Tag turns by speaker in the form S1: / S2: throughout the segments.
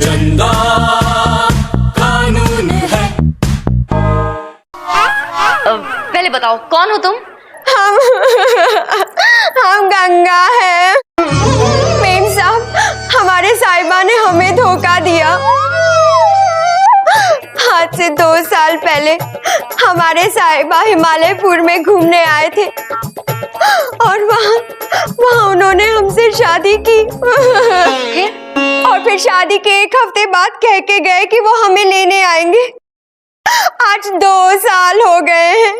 S1: चंदा कानून है।
S2: पहले बताओ कौन हो तुम?
S3: हम गंगा हैं। मेम साहब, हमारे साहिबा ने हमें धोखा दिया। आज से 2 साल पहले हमारे साहिबा हिमालयपुर में घूमने आए थे और वहाँ उन्होंने हमसे शादी की। और फिर शादी के 1 हफ्ते बाद कह के गए कि वो हमें लेने आएंगे। आज 2 साल हो गए हैं।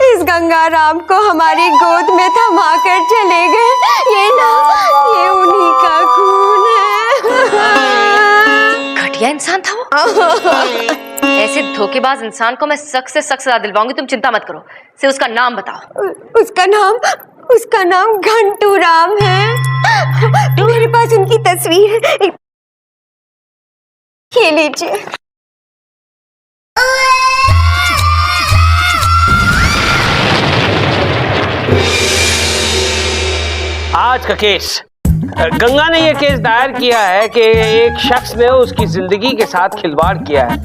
S3: इस गंगाराम को हमारी गोद में थमा कर चले गए। ये उन्हीं का खून है।
S2: घटिया इंसान था वो। ऐसे धोखेबाज इंसान को मैं सख्त से सख्त सजा दिलवाऊंगी, तुम चिंता मत करो। से उसका नाम बताओ।
S3: उसका नाम घंटू राम है। मेरे पास उनकी तस्वीर है, ये लीजिए।
S4: आज का केस, गंगा ने यह केस दायर किया है कि एक शख्स ने उसकी जिंदगी के साथ खिलवाड़ किया है,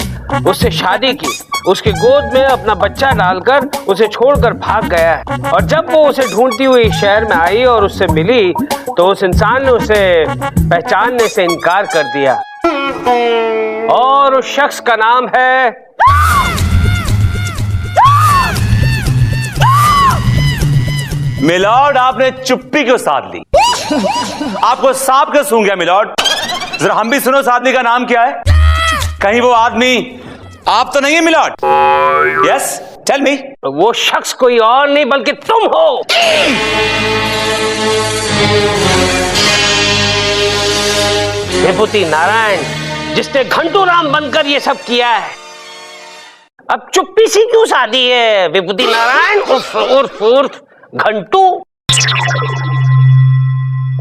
S4: उससे शादी की, उसके गोद में अपना बच्चा डालकर उसे छोड़कर भाग गया है। और जब वो उसे ढूंढती हुई शहर में आई और उससे मिली तो उस इंसान ने उसे पहचानने से इनकार कर दिया। और उस शख्स का नाम है
S5: मिलॉर्ड। आपने चुप्पी क्यों साध ली? आपको सांप क्यों सूंघ गया मिलॉर्ड? जरा हम भी सुनो उस आदमी का नाम क्या है। कहीं वो आदमी आप तो नहीं है मिलॉर्ड? Yes, tell me.
S4: वो शख्स कोई और नहीं बल्कि तुम हो। विभूति नारायण, जिसने घंटू राम बनकर ये सब किया है। अब चुप्पी सी क्यों साधी है विभूति नारायण उर्फ घंटू?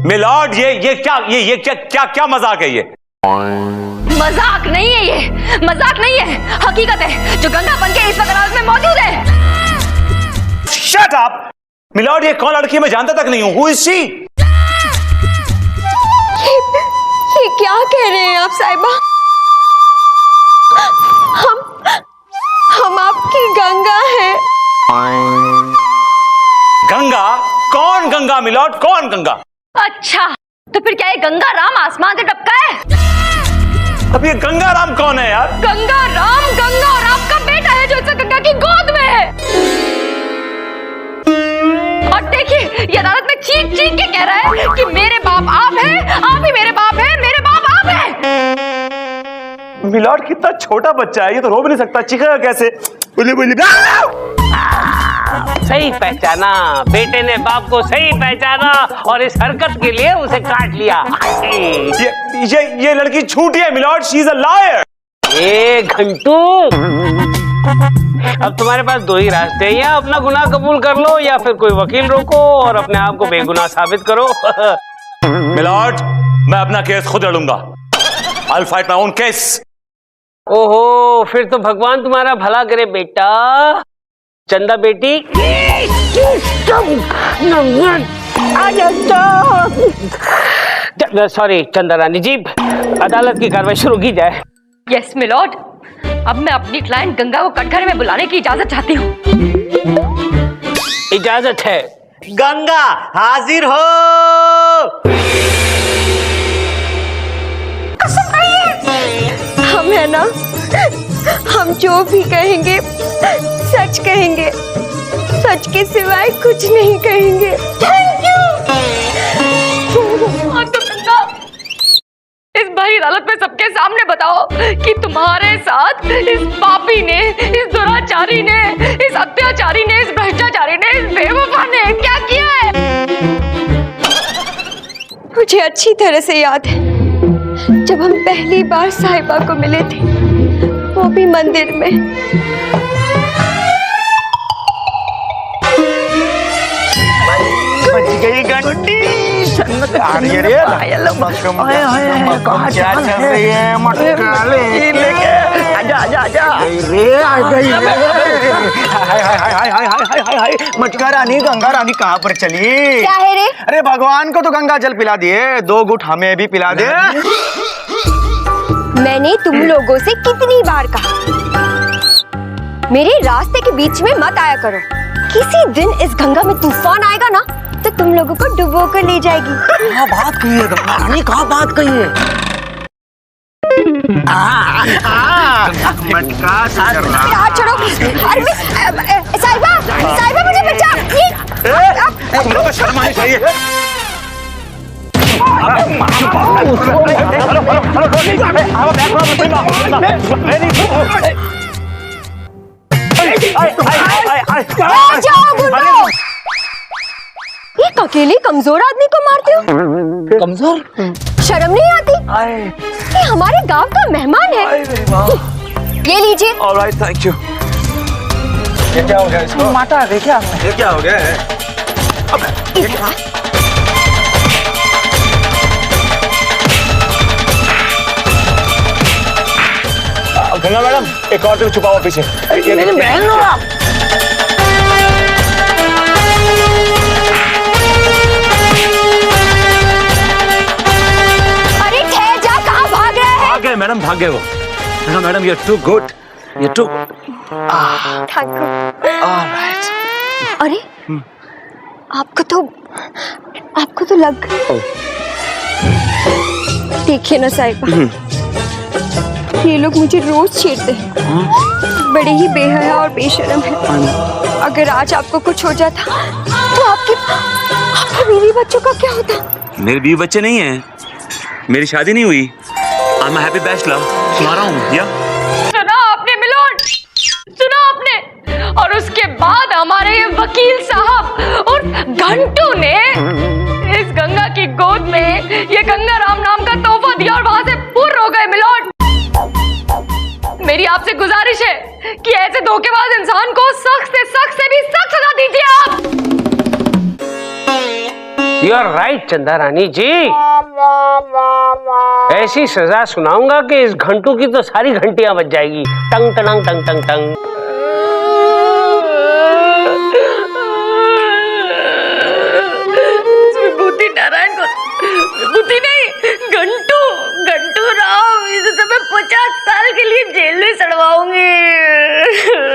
S5: मिलॉर्ड, ये क्या मजाक है? ये
S2: मजाक नहीं है, ये मजाक नहीं है, हकीकत है जो गंगा बन के इस वक्त अदालत में मौजूद है।
S5: शट अप मिलॉर्ड, ये कौन लड़की मैं जानता तक नहीं हूं। Who is she?
S3: ये क्या कह रहे हैं आप साहिबा? हम आपकी गंगा हैं।
S5: गंगा? कौन गंगा मिलॉर्ड, कौन गंगा?
S2: अच्छा, तो फिर क्या ये गंगा राम आसमान से टपका है?
S5: अब ये गंगा राम कौन है यार?
S2: गंगा और आपका बेटा है जो इस गंगा की गोद में है। और देखिए, ये अदालत में चीख के कह रहा है कि मेरे बाप आप हैं, आप ही मेरे बाप हैं, मेरे बाप आप हैं।
S5: मिलॉर्ड, कितना छोटा बच्चा है, ये तो रो भी नहीं सकता, चीखेगा कैसे? बोली
S4: सही पहचाना, बेटे ने बाप को सही पहचाना और इस हरकत के लिए उसे काट लिया।
S5: ये लड़की झूठी है my lord, she is a liar.
S4: ए घंटू, अब तुम्हारे पास 2 ही रास्ते हैं, या अपना गुनाह कबूल कर लो या फिर कोई वकील रोको और अपने आप को बेगुनाह साबित करो।
S5: मिलॉर्ड, मैं अपना केस खुद लड़ूंगा। I'll fight my own case।
S4: ओहो, फिर तो भगवान तुम्हारा भला करे बेटा। चंदा बेटी, सॉरी चंदा रानी जी, अदालत की कार्रवाई शुरू की जाए।
S2: यस मिलॉर्ड, अब मैं अपनी क्लाइंट गंगा को कटघरे में बुलाने की इजाजत चाहती हूँ।
S4: इजाजत है।
S6: गंगा हाजिर हो।
S3: हम है ना, हम जो भी कहेंगे सच कहेंगे, सच के सिवाय कुछ नहीं कहेंगे। Thank you.
S2: तो गंगा, इस भरी अदालत में सबके सामने बताओ कि तुम्हारे साथ इस पापी ने, इस दुराचारी ने, इस अत्याचारी ने, इस भ्रष्टाचारी ने, इस बेवफा ने क्या किया है।
S3: मुझे अच्छी तरह से याद है जब हम पहली बार साहिबा को मिले थे, वो भी मंदिर में।
S1: बच गई घंटी। अरे रे मक्खम क्या चल रही है मटका लेके आजा आजा आजा रे आ गई हाय मटका रानी गंगा रानी कहाँ पर चली?
S3: क्या है रे?
S1: अरे भगवान को तो गंगा जल पिला दिए, 2 घूंट हमें भी पिला दे।
S3: मैंने तुम लोगों से कितनी बार कहा मेरे रास्ते के बीच में मत आया करो। किसी दिन इस गंगा में तूफान आएगा ना तो तुम लोगों को डुबो कर ले जाएगी।
S1: क्या बात कही है गंगा रानी, कहाँ बात कही है? मटका
S3: हाथ छोड़ो। अरे साहिबा साहिबा मुझे बचा।
S1: तुम लोग को शर्म आनी चाहिए।
S3: एक अकेले कमजोर आदमी को मारते हो?
S1: कमजोर?
S3: शर्म नहीं आती? ये हमारे गांव का मेहमान है। ये लीजिए।
S1: Alright, thank you. ये क्या हो गया इसको? माता है क्या? ये क्या हो गया है? गंगा मैडम एक और छुपा हुआ पीछे। मेरी बहन हो आप।
S3: अरे ठहर जा, कहाँ भाग रहे हैं?
S5: भाग गए मैडम, भाग गए वो। Ganga madam you are too good, you too
S3: thank you.
S1: Alright.
S3: अरे आपको तो लग गई। देखिए ना साहिबा, ये लोग मुझे रोज छेड़ते हैं। बड़े ही बेहया और बेशर्म है। अगर आज आपको कुछ हो जाता तो आपके बीवी बच्चों का क्या होता?
S5: मेरे बीवी बच्चे नहीं हैं, मेरी शादी नहीं हुई। I am happy bachelor. सुना रहा हूँ या?
S2: सुना आपने मिलोड, सुना आपने? और उसके बाद हमारे ये वकील साहब और घंटू ने इस गंगा की गोद में ये गंगा राम नाम का तोहफा दिया और वहां से पूर्ण हो गए मिलोड। मेरी आपसे गुजारिश है कि ऐसे धोखेबाज इंसान को सख्त से भी सख्त सजा दीजिए आप।
S4: You are right Chanda Rani जी, ऐसी सजा सुनाऊंगा कि इस घंटू की तो सारी घंटियां बज जाएगी। टंग टंग टंग टंग टंग।
S2: विभूति नारायण को, विभूति नहीं, घंटू राम, इसे तो मैं 50 साल के लिए जेल में सड़वाऊंगी।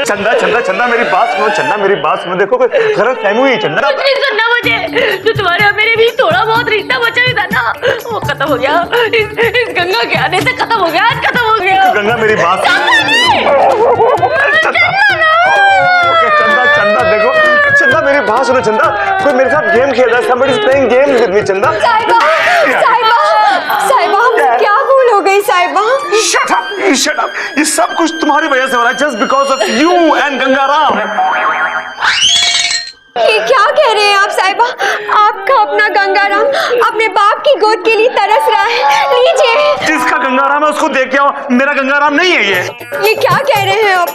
S1: चंदा चंदा चंदा मेरी बात सुनो, चंदा मेरी बात सुनो। देखो गलत फहमी हुई चंदा।
S2: कुछ नहीं सुनना मुझे। जो तुम्हारे और मेरे भी थोड़ा बहुत रिश्ता बचा ही था ना, वो खत्म हो गया। इस गंगा के आने से खत्म हो गया, आज खत्म हो गया।
S1: गंगा मेरी बात
S2: चंदा
S1: चंदा देखो चंदा मेरी बात सुनो। चंदा कोई मेरे साथ गेम खेल रहा है। somebody is playing game with me चंदा।
S3: साहिबा हमसे क्या भूल हो गई साहिबा?
S1: Shut up, shut up। ये सब कुछ तुम्हारी वजह से हो रहा है, just because of you and Gangaram.
S3: ये क्या कह रहे हैं आप साहिबा? आपका अपना गंगाराम अपने बाप की गोद के लिए तरस रहा है। लीजिए।
S1: जिसका गंगाराम है उसको देख के आओ, मेरा गंगाराम नहीं है ये।
S3: ये क्या कह रहे हैं आप?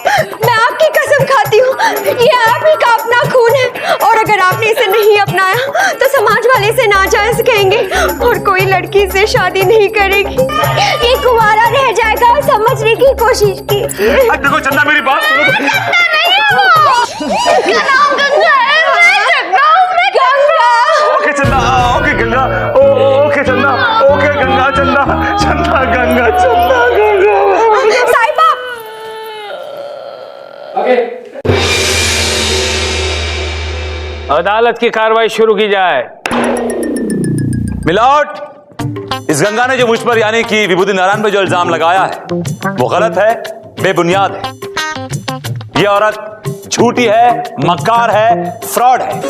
S3: मैं आपकी कसम खाती हूँ, ये आप ही का अपना खून है। और अगर आपने इसे नहीं अपनाया तो समाज वाले इसे नाजायज कहेंगे और कोई लड़की से शादी नहीं करेगी। ये कुंवारा रह जाएगा, समझने की कोशिश कीजिए।
S1: देखो चंदा मेरी बात सुनो। ओके चंदा, ओके गंगा, ओके चंदा, ओके गंगा, चंदा चंदा गंगा, चंदा गंगा।
S3: साहिबा
S4: अदालत की कार्रवाई शुरू की जाए।
S5: मिलॉट, इस गंगा ने जो मुझ पर यानी कि विभूति नारायण पर जो इल्जाम लगाया है वो गलत है, बेबुनियाद है। ये औरत झूठी है, मक्कार है, फ्रॉड है।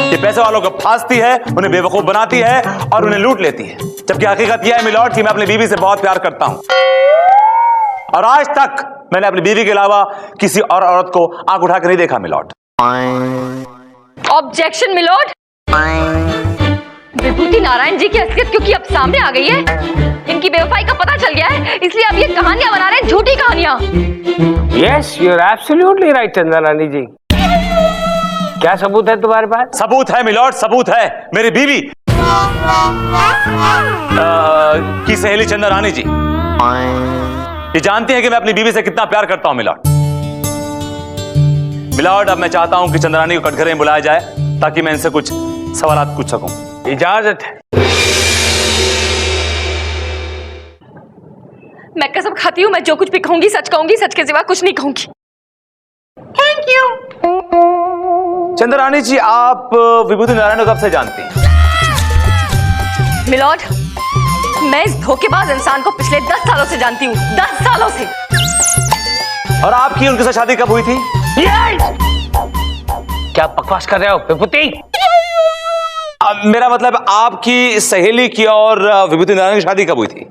S5: ये पैसे वालों को फांसती है, उन्हें बेवकूफ बनाती है और उन्हें लूट लेती है। जबकि हकीकत यह है मिलॉट कि मैं अपनी बीवी से बहुत प्यार करता हूं और आज तक मैंने अपनी बीवी के अलावा किसी और औरत को आंख उठाकर नहीं देखा my lord.
S2: Objection my lord. Vibhuti Narayan ji की असलियत क्योंकि अब सामने आ गई है, इनकी बेवफाई का पता चल गया है, इसलिए अब ये कहानियां बना रहे हैं, झूठी कहानियां।
S4: Yes, you are absolutely right Chanda Rani जी। क्या सबूत है तुम्हारे पास?
S5: सबूत है मिलॉर्ड, सबूत है। मेरी बीवी की सहेली चंदा रानी जी ये जानती है कि मैं अपनी बीवी से कितना प्यार करता हूं मिलॉर्ड। मिलॉर्ड, अब मैं चाहता हूं कि चंदा रानी को कटघरे में बुलाया जाए ताकि मैं इनसे कुछ सवाल पूछ सकूं।
S4: इजाजत है।
S2: मैं कसम खाती हूँ, मैं जो कुछ भी कहूंगी सच कहूंगी, सच के सिवा कुछ नहीं कहूंगी। Thank you.
S5: चंदा रानी जी, आप विभूति नारायण को कब से जानती हैं?
S2: मिलॉर्ड, मैं इस धोखेबाज इंसान को पिछले 10 सालों से जानती हूँ, 10 सालों से।
S5: और आपकी उनके साथ शादी कब हुई थी?
S4: क्या बकवास कर रहे हो विभूति?
S5: मेरा मतलब आपकी सहेली की और विभूति नारायण की शादी कब हुई थी?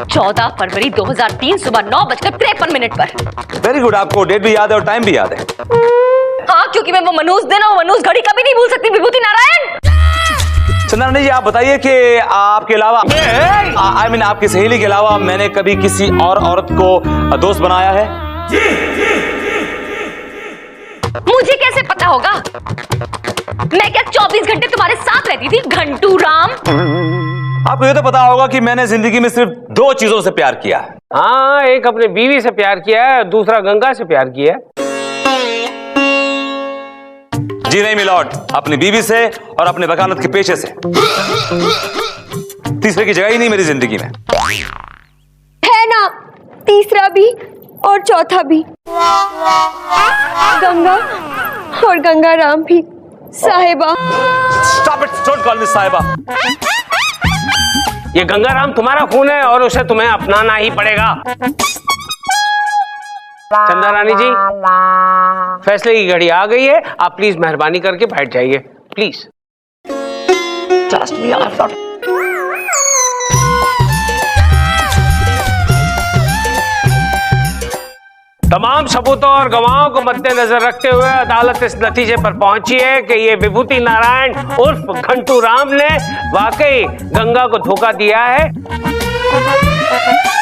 S2: 14 फरवरी 2003 सुबह 9:53 पर।
S5: वेरी गुड, आपको डेट भी याद है और टाइम भी याद है।
S2: हाँ, क्योंकि मैं वो मनूस दिन और मनूस घड़ी कभी नहीं भूल सकती विभूति नारायण।
S5: चंदा रानी जी, आप बताइए कि आपके अलावा आपकी सहेली के अलावा मैंने कभी किसी और औरत को दोस्त बनाया है?
S2: मुझे कैसे पता होगा? मैं क्या 24 घंटे तुम्हारे साथ रहती थी घंटू राम?
S5: आपको ये तो पता होगा कि मैंने जिंदगी में सिर्फ 2 चीजों से प्यार किया है।
S4: हाँ, एक अपने बीवी से प्यार किया है, दूसरा गंगा से प्यार किया है।
S5: जी नहीं मिलॉर्ड, अपनी बीवी से और अपने वकालत के पेशे से। तीसरे की जगह ही नहीं मेरी जिंदगी में।
S3: है ना, तीसरा भी और चौथा भी, गंगा और गंगा राम भी। साहिबा,
S5: स्टॉप इट, डोंट कॉल मी साहिबा।
S4: ये गंगाराम तुम्हारा खून है और उसे तुम्हें अपनाना ही पड़ेगा। चंदा रानी जी, फैसले की घड़ी आ गई है, आप प्लीज मेहरबानी करके बैठ जाइए, प्लीज। तमाम सबूतों और गवाहों को मद्देनजर रखते हुए अदालत इस नतीजे पर पहुंची है कि ये विभूति नारायण उर्फ घंटू राम ने वाकई गंगा को धोखा दिया है।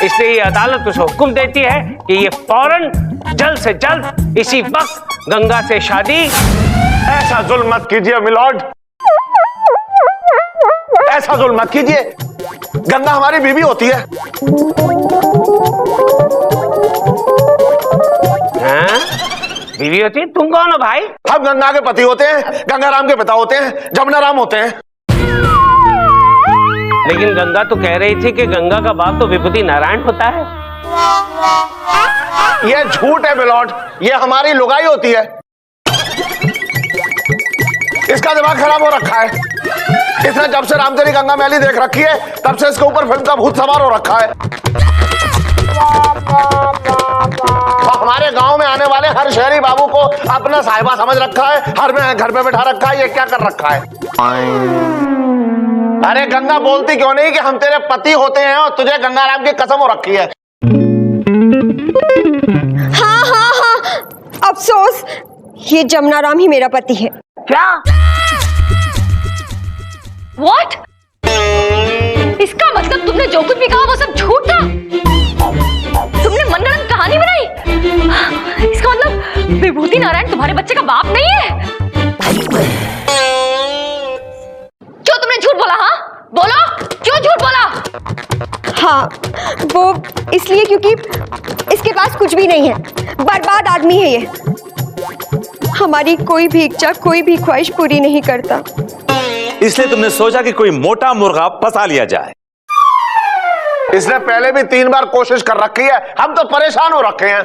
S4: इसलिए ये अदालत उसे हुक्म देती है कि ये फौरन जल्द से जल्द इसी वक्त गंगा से शादी।
S1: ऐसा जुल्म मत कीजिए मिलॉर्ड, ऐसा जुल्म मत कीजिए। गंगा हमारी बीवी होती है।
S4: हाँ? बीवी होती है? तुम कौन हो भाई?
S1: हम गंगा के पति होते हैं, गंगा राम के पिता होते हैं, जमुना राम होते हैं।
S4: लेकिन गंगा तो कह रही थी कि गंगा का बाप तो विभूति नारायण होता है।
S1: ये झूठ है मिलॉर्ड, ये हमारी लुगाई होती है। इसका दिमाग खराब हो रखा है। इसने जब से रामचरी गंगा मैली देख रखी है तब से इसके ऊपर फिल्म का भूत सवार हो रखा है। हमारे गांव में आने वाले हर शहरी बाबू को अपना साहिबा समझ रखा है, हर में घर में बैठा रखा है। ये क्या कर रखा है? अरे गंगा बोलती क्यों नहीं कि हम तेरे पति होते हैं और तुझे गंगाराम की कसम हो रखी है।
S3: हाँ हाँ हाँ, अफसोस, ये जमुना राम ही मेरा पति है।
S2: क्या? What? इसका मतलब तुमने जो कुछ भी कहा वो सब झूठ था? तुमने मनगढ़ंत कहानी बनाई? इसका मतलब विभूति नारायण तुम्हारे बच्चे का बाप नहीं है? क्यों तुमने झूठ बोला? हाँ बोलो, क्यों झूठ बोला?
S3: हाँ, वो इसलिए क्योंकि इसके पास कुछ भी नहीं है, बर्बाद आदमी है ये। हमारी कोई भी इच्छा, कोई भी ख्वाहिश पूरी नहीं करता।
S5: इसलिए तुमने सोचा कि कोई मोटा मुर्गा फंसा लिया जाए।
S1: इसने पहले भी 3 बार कोशिश कर रखी है, हम तो परेशान हो रखे हैं।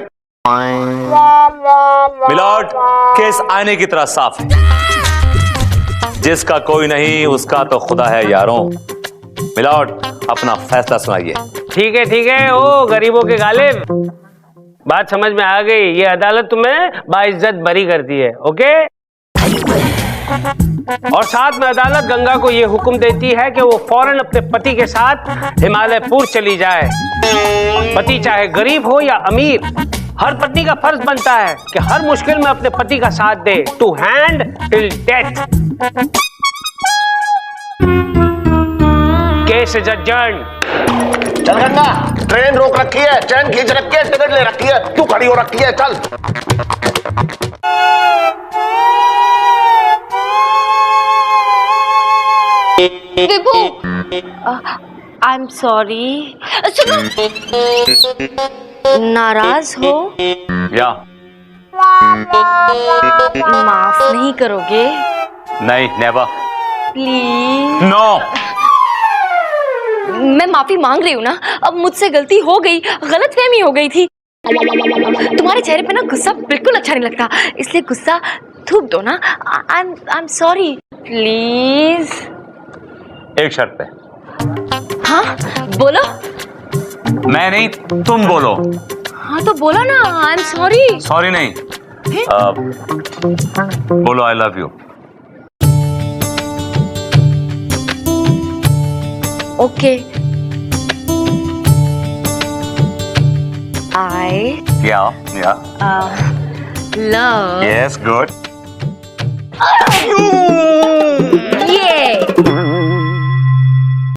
S5: मिलॉर्ड, केस आईने की तरह साफ है। जिसका कोई नहीं उसका तो खुदा है यारों। मिलॉर्ड, अपना फैसला सुनाइए।
S4: ठीक है, ओ गरीबों के गालिब, बात समझ में आ गई। ये अदालत तुम्हें बाइज्जत बरी करती है, ओके? और साथ में अदालत गंगा को यह हुक्म देती है कि वो फौरन अपने पति के साथ हिमालयपुर चली जाए। पति चाहे गरीब हो या अमीर, हर पत्नी का फर्ज बनता है कि हर मुश्किल में अपने पति का साथ दे, to hand till death. Case is adjourned.
S1: चल गंगा, ट्रेन रोक रखी है, चैन खींच रखी है, टिकट ले रखी है, तू खड़ी हो रखी है, चल।
S2: विभू, आई एम सॉरी। सुनो, नाराज हो?
S5: या
S2: माफ नहीं करोगे?
S5: नहीं, नेवर।
S2: प्लीज।
S5: नो।
S2: मैं माफी मांग रही हूँ ना, अब मुझसे गलती हो गई, गलतफहमी हो गई थी। तुम्हारे चेहरे पे ना गुस्सा बिल्कुल अच्छा नहीं लगता, इसलिए गुस्सा थूक दो ना। I am sorry, please.
S5: एक शर्त पे।
S2: हाँ बोलो।
S5: मैं नहीं, तुम बोलो।
S2: हाँ तो बोलो ना, आई एम सॉरी।
S5: सॉरी नहीं, बोलो आई लव यू।
S2: ओके। आई
S5: या
S2: लव
S5: यस, गुड।
S2: ये